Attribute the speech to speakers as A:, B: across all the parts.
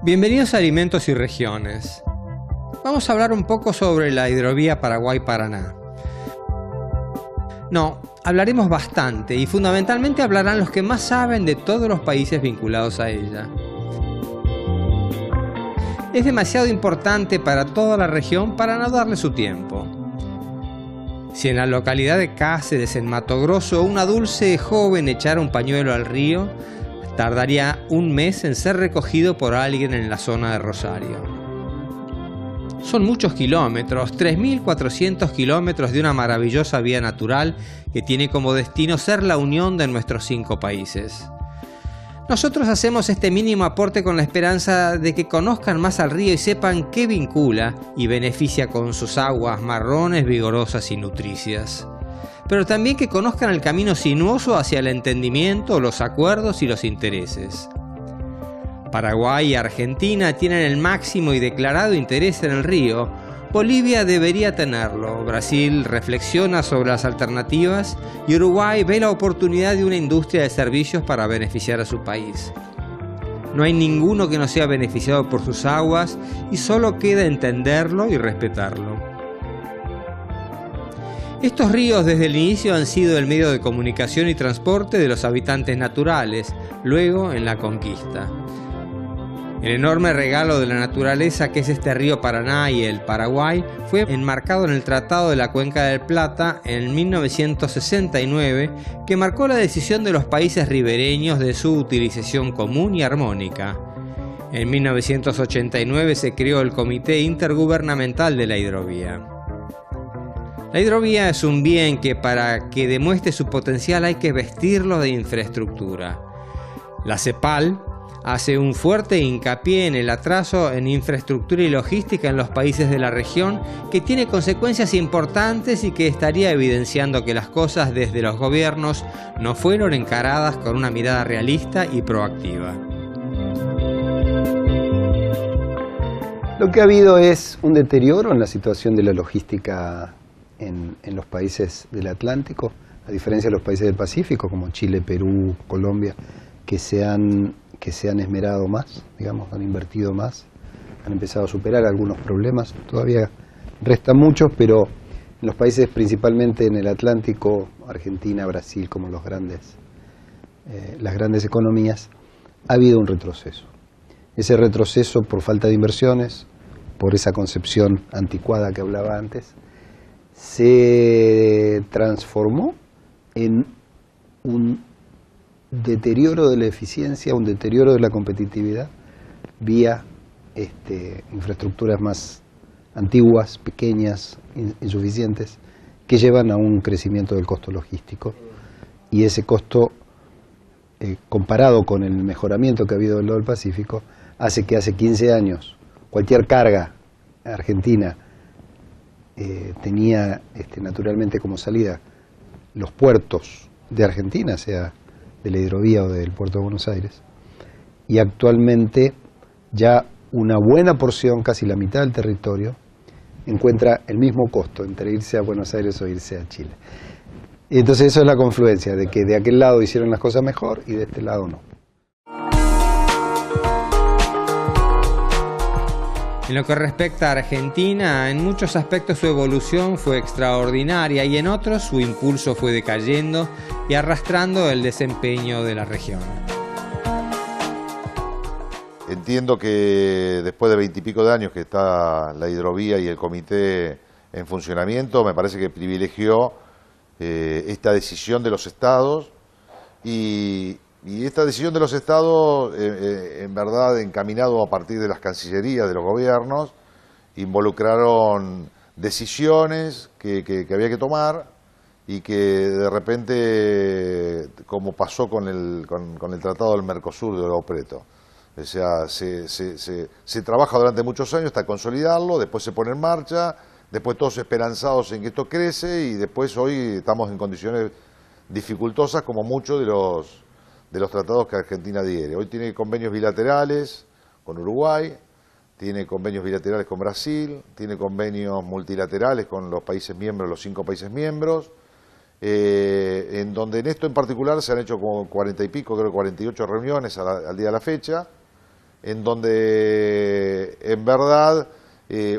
A: Bienvenidos a Alimentos y Regiones. Vamos a hablar un poco sobre la hidrovía Paraguay-Paraná. No, hablaremos bastante y fundamentalmente hablarán los que más saben de todos los países vinculados a ella. Es demasiado importante para toda la región para no darle su tiempo. Si en la localidad de Cáceres, en Mato Grosso, una dulce joven echara un pañuelo al río, tardaría un mes en ser recogido por alguien en la zona de Rosario. Son muchos kilómetros, 3.400 kilómetros de una maravillosa vía natural que tiene como destino ser la unión de nuestros 5 países. Nosotros hacemos este mínimo aporte con la esperanza de que conozcan más al río y sepan qué vincula y beneficia con sus aguas marrones, vigorosas y nutricias. Pero también que conozcan el camino sinuoso hacia el entendimiento, los acuerdos y los intereses. Paraguay y Argentina tienen el máximo y declarado interés en el río. Bolivia debería tenerlo, Brasil reflexiona sobre las alternativas y Uruguay ve la oportunidad de una industria de servicios para beneficiar a su país. No hay ninguno que no sea beneficiado por sus aguas y solo queda entenderlo y respetarlo. Estos ríos desde el inicio han sido el medio de comunicación y transporte de los habitantes naturales, luego en la conquista. El enorme regalo de la naturaleza que es este río Paraná y el Paraguay fue enmarcado en el Tratado de la Cuenca del Plata en 1969, que marcó la decisión de los países ribereños de su utilización común y armónica. En 1989 se creó el Comité Intergubernamental de la Hidrovía. La hidrovía es un bien que para que demuestre su potencial hay que vestirlo de infraestructura. La CEPAL hace un fuerte hincapié en el atraso en infraestructura y logística en los países de la región, que tiene consecuencias importantes y que estaría evidenciando que las cosas desde los gobiernos no fueron encaradas con una mirada realista y proactiva.
B: Lo que ha habido es un deterioro en la situación de la logística en los países del Atlántico, a diferencia de los países del Pacífico, como Chile, Perú, Colombia, que se han esmerado más, digamos, han invertido más, han empezado a superar algunos problemas. Todavía restan muchos, pero en los países principalmente en el Atlántico, Argentina, Brasil, como las grandes economías, ha habido un retroceso. Ese retroceso por falta de inversiones, por esa concepción anticuada que hablaba antes, se transformó en un deterioro de la eficiencia, un deterioro de la competitividad vía infraestructuras más antiguas, pequeñas, insuficientes, que llevan a un crecimiento del costo logístico. Y ese costo, comparado con el mejoramiento que ha habido del lado del Pacífico, hace que hace 15 años cualquier carga argentina tenía naturalmente como salida los puertos de Argentina, sea de la hidrovía o del puerto de Buenos Aires, y actualmente ya una buena porción, casi la mitad del territorio, encuentra el mismo costo entre irse a Buenos Aires o irse a Chile. Y entonces eso es la confluencia, de que de aquel lado hicieron las cosas mejor y de este lado no.
A: En lo que respecta a Argentina, en muchos aspectos su evolución fue extraordinaria y en otros su impulso fue decayendo y arrastrando el desempeño de la región.
C: Entiendo que después de 20 y pico de años que está la hidrovía y el comité en funcionamiento, me parece que privilegió esta decisión de los estados y esta decisión de los estados, en verdad, encaminado a partir de las cancillerías de los gobiernos, involucraron decisiones que había que tomar y que de repente, como pasó con el Tratado del Mercosur de Oro Preto, o sea, se trabaja durante muchos años hasta consolidarlo, después se pone en marcha, después todos esperanzados en que esto crece y después hoy estamos en condiciones dificultosas como muchos de los tratados que Argentina adhiere. Hoy tiene convenios bilaterales con Uruguay, tiene convenios bilaterales con Brasil, tiene convenios multilaterales con los países miembros, los 5 países miembros, en donde en esto en particular se han hecho como 40 y pico, creo 48 reuniones al día de la fecha, en donde en verdad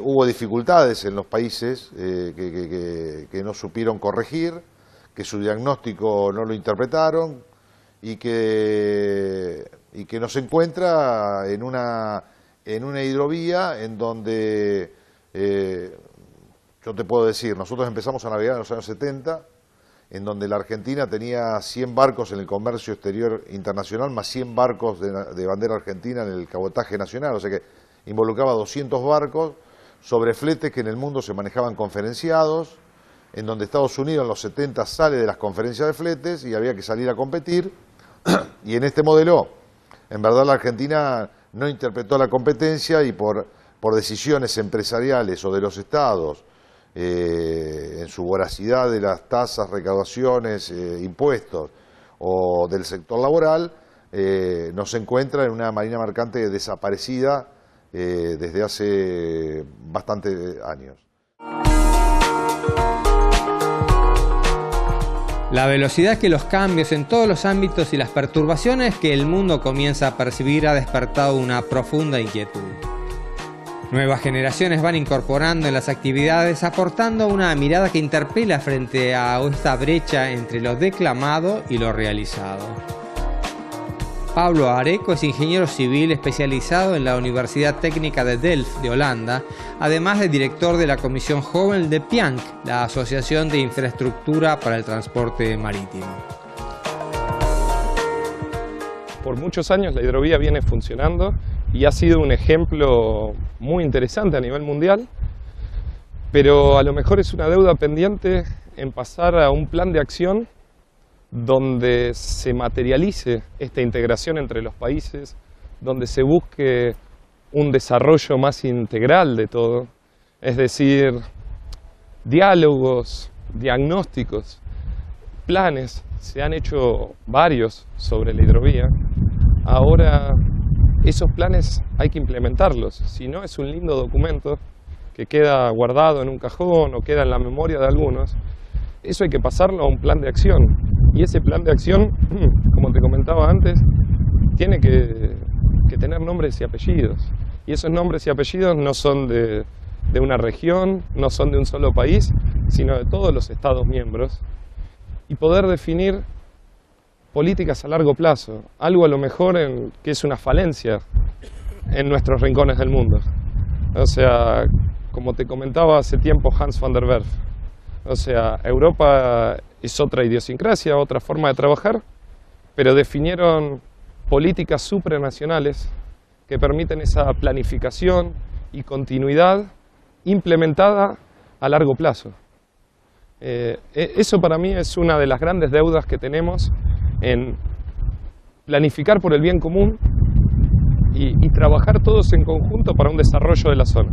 C: hubo dificultades en los países que no supieron corregir, que su diagnóstico no lo interpretaron y que nos encuentra en una hidrovía en donde, yo te puedo decir, nosotros empezamos a navegar en los años 70, en donde la Argentina tenía 100 barcos en el comercio exterior internacional, más 100 barcos de bandera argentina en el cabotaje nacional, o sea que involucraba 200 barcos sobre fletes que en el mundo se manejaban conferenciados, en donde Estados Unidos en los 70 sale de las conferencias de fletes y había que salir a competir, y en este modelo, en verdad la Argentina no interpretó la competencia y por decisiones empresariales o de los estados, en su voracidad de las tasas, recaudaciones, impuestos o del sector laboral, nos encuentra en una marina mercante desaparecida desde hace bastantes años.
A: La velocidad que los cambios en todos los ámbitos y las perturbaciones que el mundo comienza a percibir ha despertado una profunda inquietud. Nuevas generaciones van incorporando en las actividades, aportando una mirada que interpela frente a esta brecha entre lo declamado y lo realizado. Pablo Areco es ingeniero civil especializado en la Universidad Técnica de Delft de Holanda, además de director de la Comisión Joven de PIANC, la Asociación de Infraestructura para el Transporte Marítimo.
D: Por muchos años la hidrovía viene funcionando y ha sido un ejemplo muy interesante a nivel mundial, pero a lo mejor es una deuda pendiente en pasar a un plan de acción donde se materialice esta integración entre los países, donde se busque un desarrollo más integral de todo, es decir, diálogos, diagnósticos, planes, se han hecho varios sobre la hidrovía. Ahora esos planes hay que implementarlos, si no es un lindo documento que queda guardado en un cajón o queda en la memoria de algunos. Eso hay que pasarlo a un plan de acción, y ese plan de acción, como te comentaba antes, tiene que tener nombres y apellidos, y esos nombres y apellidos no son de una región, no son de un solo país, sino de todos los Estados miembros, y poder definir políticas a largo plazo, algo a lo mejor que es una falencia en nuestros rincones del mundo. O sea, como te comentaba hace tiempo Hans van der Werf, o sea, Europa es otra idiosincrasia, otra forma de trabajar, pero definieron políticas supranacionales que permiten esa planificación y continuidad implementada a largo plazo. Eso para mí es una de las grandes deudas que tenemos en planificar por el bien común y trabajar todos en conjunto para un desarrollo de la zona.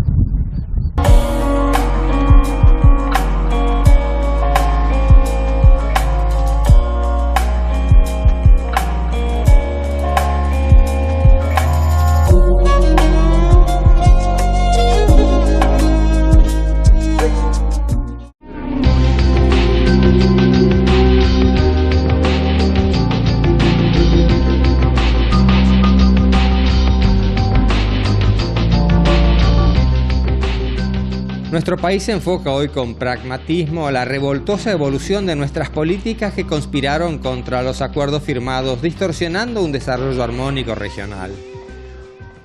A: Nuestro país se enfoca hoy con pragmatismo a la revoltosa evolución de nuestras políticas que conspiraron contra los acuerdos firmados, distorsionando un desarrollo armónico regional.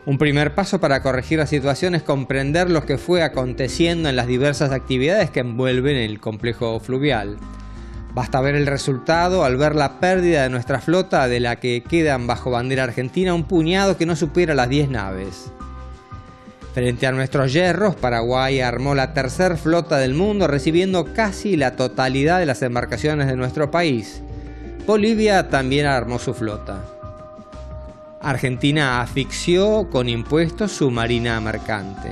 A: Un primer paso para corregir la situación es comprender lo que fue aconteciendo en las diversas actividades que envuelven el complejo fluvial. Basta ver el resultado al ver la pérdida de nuestra flota, de la que quedan bajo bandera argentina un puñado que no supera las 10 naves. Frente a nuestros yerros, Paraguay armó la tercera flota del mundo, recibiendo casi la totalidad de las embarcaciones de nuestro país. Bolivia también armó su flota. Argentina asfixió con impuestos su marina mercante.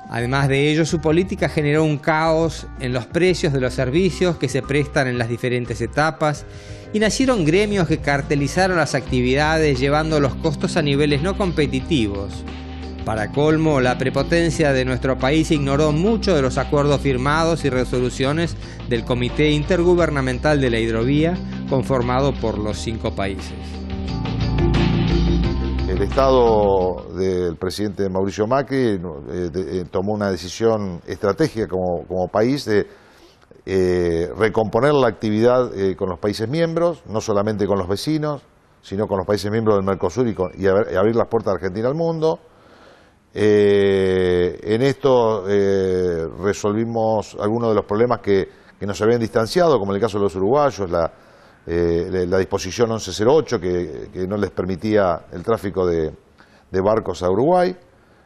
A: Además de ello, su política generó un caos en los precios de los servicios que se prestan en las diferentes etapas, y nacieron gremios que cartelizaron las actividades, llevando los costos a niveles no competitivos. Para colmo, la prepotencia de nuestro país ignoró muchos de los acuerdos firmados y resoluciones del Comité Intergubernamental de la Hidrovía, conformado por los 5 países.
C: el Estado del presidente Mauricio Macri tomó una decisión estratégica como país de recomponer la actividad con los países miembros, no solamente con los vecinos, sino con los países miembros del Mercosur y abrir las puertas de Argentina al mundo. En esto resolvimos algunos de los problemas que nos habían distanciado, como en el caso de los uruguayos, la disposición 1108 que no les permitía el tráfico de barcos a Uruguay,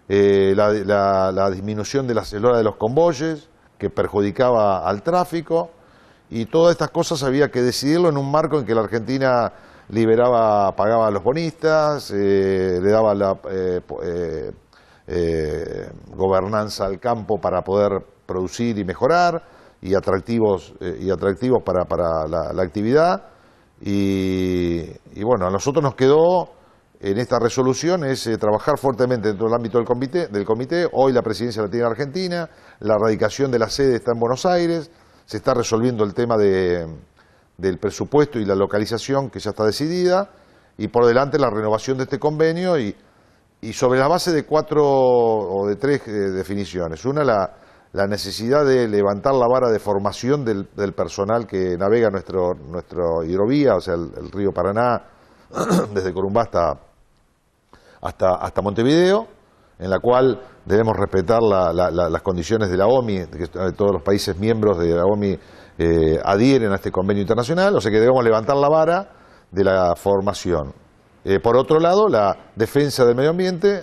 C: la disminución de la hora de los convoyes que perjudicaba al tráfico, y todas estas cosas había que decidirlo en un marco en que la Argentina pagaba a los bonistas, le daba la gobernanza al campo para poder producir y mejorar, y atractivos para la actividad, y bueno, a nosotros nos quedó en esta resolución trabajar fuertemente dentro del ámbito del comité. Hoy la presidencia la tiene Argentina, la radicación de la sede está en Buenos Aires, se está resolviendo el tema del presupuesto y la localización, que ya está decidida, y por delante la renovación de este convenio, y sobre la base de 4 o de 3 definiciones. Una, la necesidad de levantar la vara de formación del personal que navega nuestro hidrovía, o sea, el río Paraná, desde Corumbá hasta Montevideo, en la cual debemos respetar las condiciones de la OMI, que todos los países miembros de la OMI adhieren a este convenio internacional, o sea que debemos levantar la vara de la formación. Por otro lado, la defensa del medio ambiente,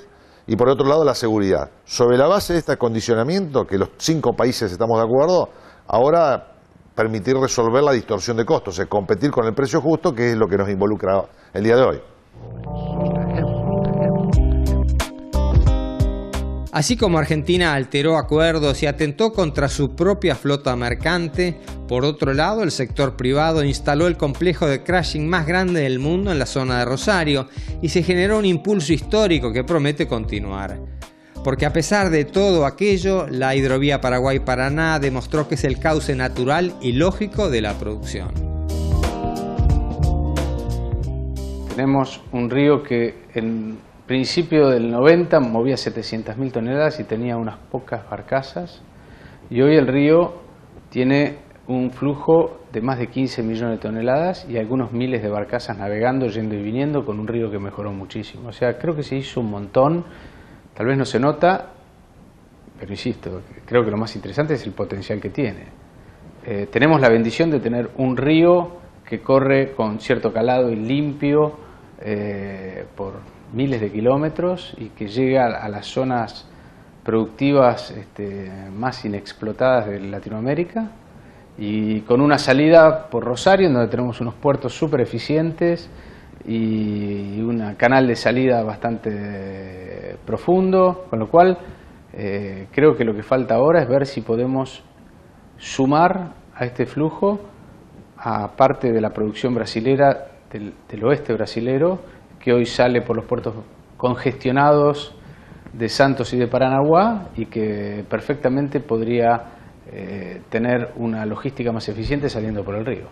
C: y por otro lado, la seguridad. Sobre la base de este acondicionamiento, que los 5 países estamos de acuerdo, ahora permitir resolver la distorsión de costos, o sea, competir con el precio justo, que es lo que nos involucra el día de hoy.
A: Así como Argentina alteró acuerdos y atentó contra su propia flota mercante, por otro lado el sector privado instaló el complejo de crashing más grande del mundo en la zona de Rosario y se generó un impulso histórico que promete continuar. Porque a pesar de todo aquello, la hidrovía Paraguay-Paraná demostró que es el cauce natural y lógico de la producción.
E: Tenemos un río que en principio del 90 movía 700.000 toneladas y tenía unas pocas barcazas, y hoy el río tiene un flujo de más de 15 millones de toneladas y algunos miles de barcazas navegando, yendo y viniendo, con un río que mejoró muchísimo. O sea, creo que se hizo un montón, tal vez no se nota, pero insisto, creo que lo más interesante es el potencial que tiene. Tenemos la bendición de tener un río que corre con cierto calado y limpio por miles de kilómetros y que llega a las zonas productivas más inexplotadas de Latinoamérica, y con una salida por Rosario, en donde tenemos unos puertos súper eficientes y un canal de salida bastante profundo, con lo cual creo que lo que falta ahora es ver si podemos sumar a este flujo a parte de la producción brasilera del oeste brasilero, que hoy sale por los puertos congestionados de Santos y de Paranaguá, y que perfectamente podría tener una logística más eficiente saliendo por el río.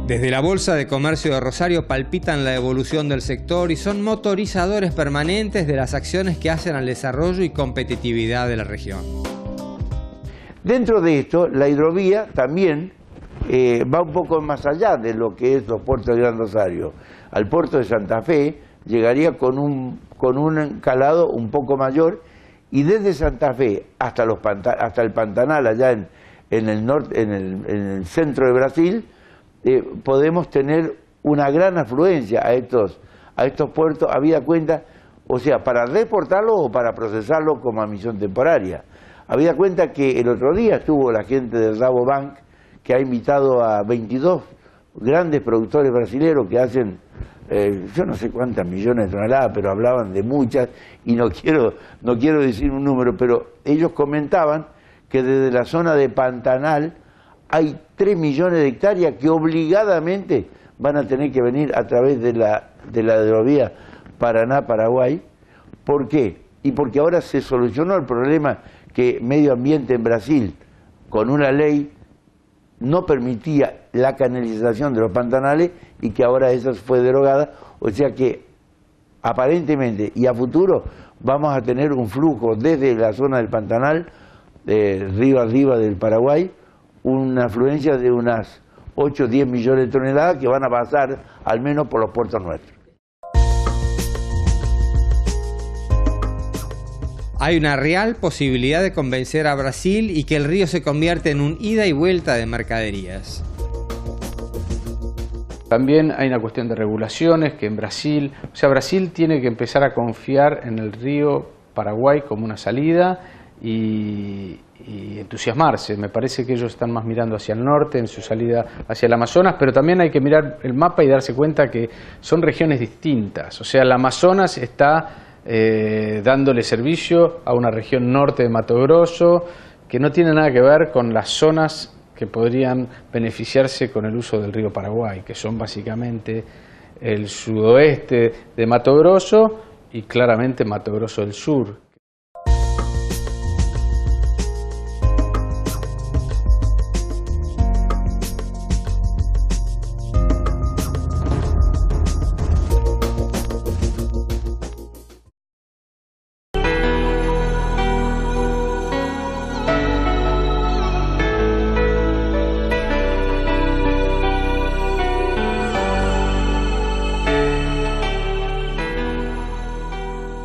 A: Desde la Bolsa de Comercio de Rosario palpitan la evolución del sector y son motorizadores permanentes de las acciones que hacen al desarrollo y competitividad de la región.
F: Dentro de esto, la hidrovía también va un poco más allá de lo que es los puertos de Gran Rosario. Al puerto de Santa Fe llegaría con un calado un poco mayor, y desde Santa Fe hasta el Pantanal, allá en el norte, en el centro de Brasil, podemos tener una gran afluencia a estos puertos, habida cuenta, o sea, para reportarlo o para procesarlo como admisión temporaria. Habida cuenta que el otro día estuvo la gente del Rabobank, que ha invitado a 22 grandes productores brasileños que hacen yo no sé cuántas millones de toneladas, pero hablaban de muchas, y no quiero decir un número, pero ellos comentaban que desde la zona de Pantanal hay 3 millones de hectáreas que obligadamente van a tener que venir a través de la hidrovía Paraná-Paraguay. ¿Por qué? Y porque ahora se solucionó el problema que Medio Ambiente en Brasil, con una ley no permitía la canalización de los pantanales y que ahora esa fue derogada, o sea que aparentemente y a futuro vamos a tener un flujo desde la zona del Pantanal, río arriba del Paraguay, una afluencia de unas 8 o 10 millones de toneladas que van a pasar al menos por los puertos nuestros.
A: Hay una real posibilidad de convencer a Brasil y que el río se convierta en un ida y vuelta de mercaderías.
E: También hay una cuestión de regulaciones que en Brasil, o sea, Brasil tiene que empezar a confiar en el río Paraguay como una salida y entusiasmarse. Me parece que ellos están más mirando hacia el norte en su salida hacia el Amazonas, pero también hay que mirar el mapa y darse cuenta que son regiones distintas. O sea, el Amazonas está dándole servicio a una región norte de Mato Grosso que no tiene nada que ver con las zonas que podrían beneficiarse con el uso del río Paraguay, que son básicamente el sudoeste de Mato Grosso y claramente Mato Grosso del sur.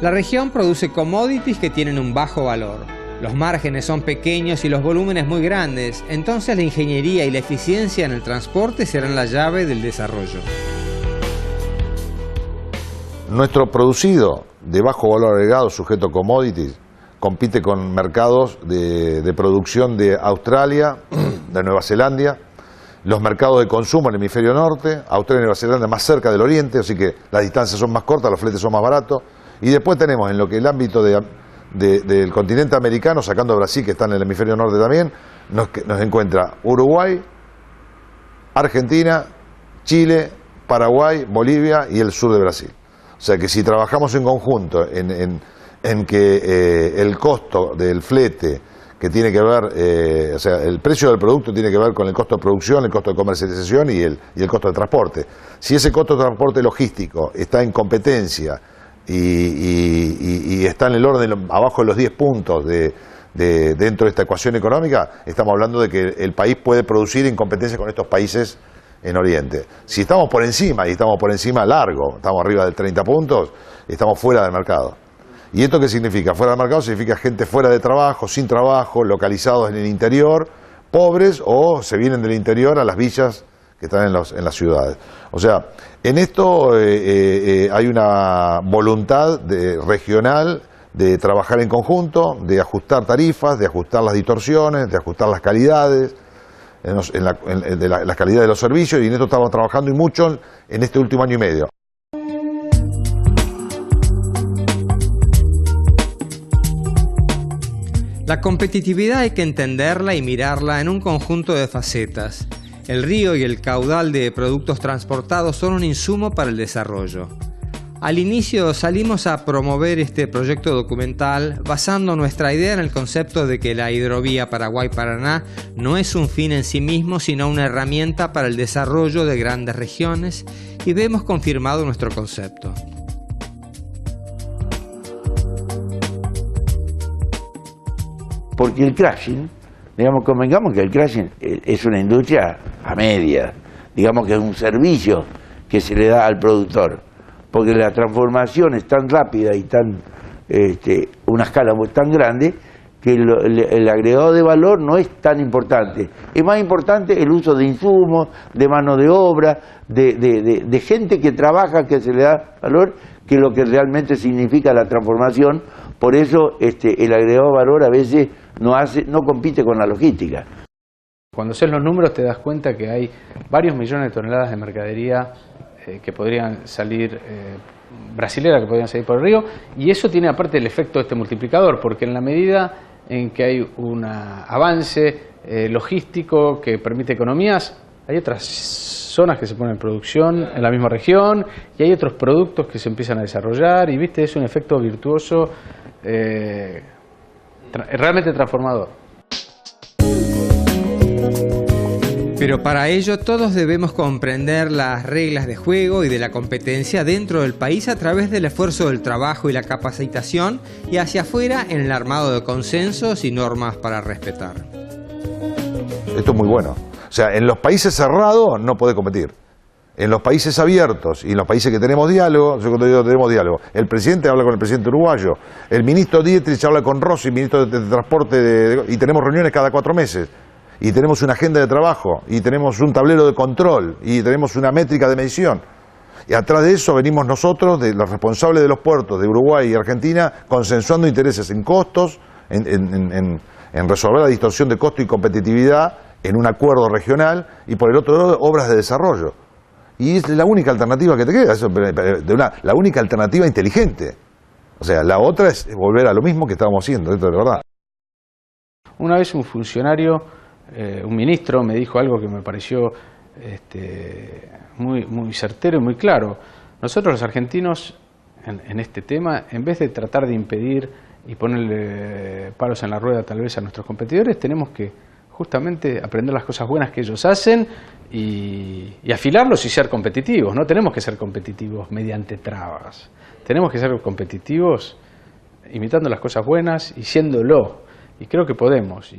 A: La región produce commodities que tienen un bajo valor. Los márgenes son pequeños y los volúmenes muy grandes, entonces la ingeniería y la eficiencia en el transporte serán la llave del desarrollo.
C: Nuestro producido de bajo valor agregado, sujeto a commodities, compite con mercados de producción de Australia, de Nueva Zelanda, los mercados de consumo en el hemisferio norte, Australia y Nueva Zelanda más cerca del oriente, así que las distancias son más cortas, los fletes son más baratos. Y después tenemos en lo que el ámbito del continente americano, sacando a Brasil que está en el hemisferio norte también, nos encuentra Uruguay, Argentina, Chile, Paraguay, Bolivia y el sur de Brasil. O sea que si trabajamos en conjunto en que el costo del flete, que tiene que ver, o sea, el precio del producto tiene que ver con el costo de producción, el costo de comercialización y el costo de transporte. Si ese costo de transporte logístico está en competencia y está en el orden abajo de los 10 puntos dentro de esta ecuación económica, estamos hablando de que el país puede producir en competencia con estos países en Oriente. Si estamos por encima, y estamos por encima largo, estamos arriba de 30 puntos, estamos fuera del mercado. ¿Y esto qué significa? Fuera del mercado significa gente fuera de trabajo, sin trabajo, localizados en el interior, pobres o se vienen del interior a las villas que están en las ciudades. O sea, en esto hay una voluntad regional de trabajar en conjunto, de ajustar tarifas, de ajustar las distorsiones, de ajustar las calidades, la calidad de los servicios, y en esto estamos trabajando y mucho en este último año y medio.
A: La competitividad hay que entenderla y mirarla en un conjunto de facetas. El río y el caudal de productos transportados son un insumo para el desarrollo. Al inicio salimos a promover este proyecto documental basando nuestra idea en el concepto de que la hidrovía Paraguay-Paraná no es un fin en sí mismo, sino una herramienta para el desarrollo de grandes regiones, y vemos confirmado nuestro concepto.
F: Porque el crushing, digamos, convengamos que el crushing es una industria a media, digamos que es un servicio que se le da al productor, porque la transformación es tan rápida y una escala tan grande que el agregado de valor no es tan importante. Es más importante el uso de insumos, de mano de obra, de gente que trabaja, que se le da valor, que lo que realmente significa la transformación. Por eso el agregado de valor a veces no compite con la logística.
E: Cuando haces los números te das cuenta que hay varios millones de toneladas de mercadería que podrían salir brasilera, que podrían salir por el río, y eso tiene aparte el efecto de este multiplicador, porque en la medida en que hay un avance logístico que permite economías, hay otras zonas que se ponen en producción en la misma región y hay otros productos que se empiezan a desarrollar, y viste, es un efecto virtuoso realmente transformador.
A: Pero para ello todos debemos comprender las reglas de juego y de la competencia dentro del país a través del esfuerzo del trabajo y la capacitación, y hacia afuera en el armado de consensos y normas para respetar.
C: Esto es muy bueno. O sea, en los países cerrados no podés competir. En los países abiertos y en los países que tenemos diálogo, yo cuando digo tenemos diálogo, el presidente habla con el presidente uruguayo, el ministro Dietrich habla con Rossi, ministro de Transporte, y tenemos reuniones cada 4 meses. Y tenemos una agenda de trabajo, y tenemos un tablero de control, y tenemos una métrica de medición. Y atrás de eso venimos nosotros, de los responsables de los puertos de Uruguay y Argentina, consensuando intereses en costos, en resolver la distorsión de costo y competitividad en un acuerdo regional, y por el otro lado, obras de desarrollo. Y es la única alternativa que te queda, la única alternativa inteligente. O sea, la otra es volver a lo mismo que estábamos haciendo, esto es de verdad.
E: Una vez un funcionario, un ministro, me dijo algo que me pareció muy certero y muy claro. Nosotros los argentinos, en este tema, en vez de tratar de impedir y ponerle palos en la rueda tal vez a nuestros competidores, tenemos que justamente aprender las cosas buenas que ellos hacen y afilarlos y ser competitivos. No tenemos que ser competitivos mediante trabas. Tenemos que ser competitivos imitando las cosas buenas y siéndolo. Y creo que podemos.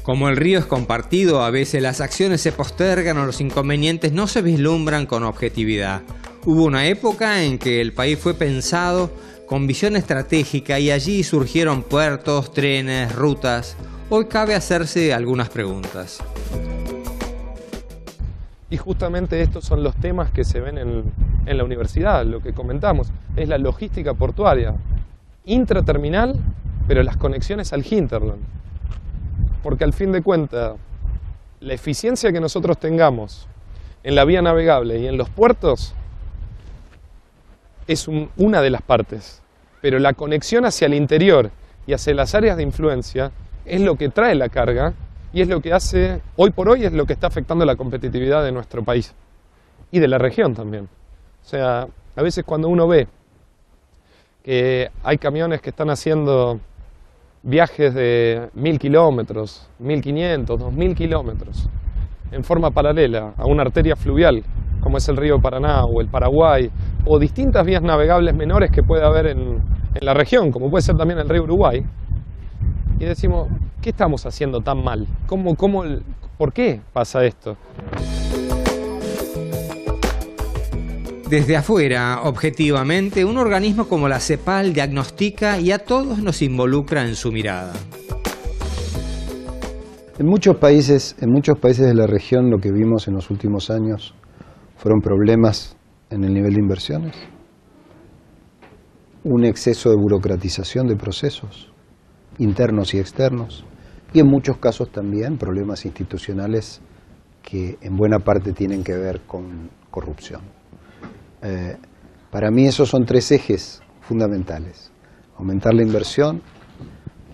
A: Como el río es compartido, a veces las acciones se postergan o los inconvenientes no se vislumbran con objetividad. Hubo una época en que el país fue pensado con visión estratégica y allí surgieron puertos, trenes, rutas. Hoy cabe hacerse algunas preguntas.
D: Y justamente estos son los temas que se ven en la universidad, lo que comentamos, es la logística portuaria, intraterminal, pero las conexiones al hinterland. Porque al fin de cuentas, la eficiencia que nosotros tengamos en la vía navegable y en los puertos es una de las partes, pero la conexión hacia el interior y hacia las áreas de influencia es lo que trae la carga y es lo que hace, hoy por hoy, es lo que está afectando la competitividad de nuestro país y de la región también. O sea, a veces cuando uno ve que hay camiones que están haciendo viajes de 1000 kilómetros, 1500, 2000 kilómetros, en forma paralela a una arteria fluvial, como es el río Paraná o el Paraguay, o distintas vías navegables menores que puede haber en la región, como puede ser también el río Uruguay, y decimos, ¿qué estamos haciendo tan mal? ¿Por qué pasa esto?
A: Desde afuera, objetivamente, un organismo como la CEPAL diagnostica y a todos nos involucra en su mirada.
B: En muchos países de la región lo que vimos en los últimos años fueron problemas en el nivel de inversiones, un exceso de burocratización de procesos internos y externos, y en muchos casos también problemas institucionales que en buena parte tienen que ver con corrupción. Para mí esos son 3 ejes fundamentales: aumentar la inversión,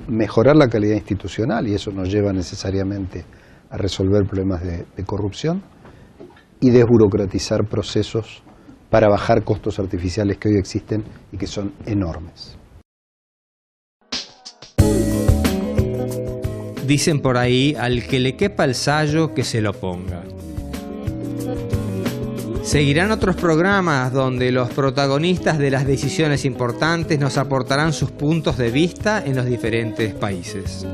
B: mejorar la calidad institucional, y eso nos lleva necesariamente a resolver problemas de corrupción, y desburocratizar procesos para bajar costos artificiales que hoy existen y que son enormes.
A: Dicen por ahí, al que le quepa el sayo, que se lo ponga. Seguirán otros programas donde los protagonistas de las decisiones importantes nos aportarán sus puntos de vista en los diferentes países.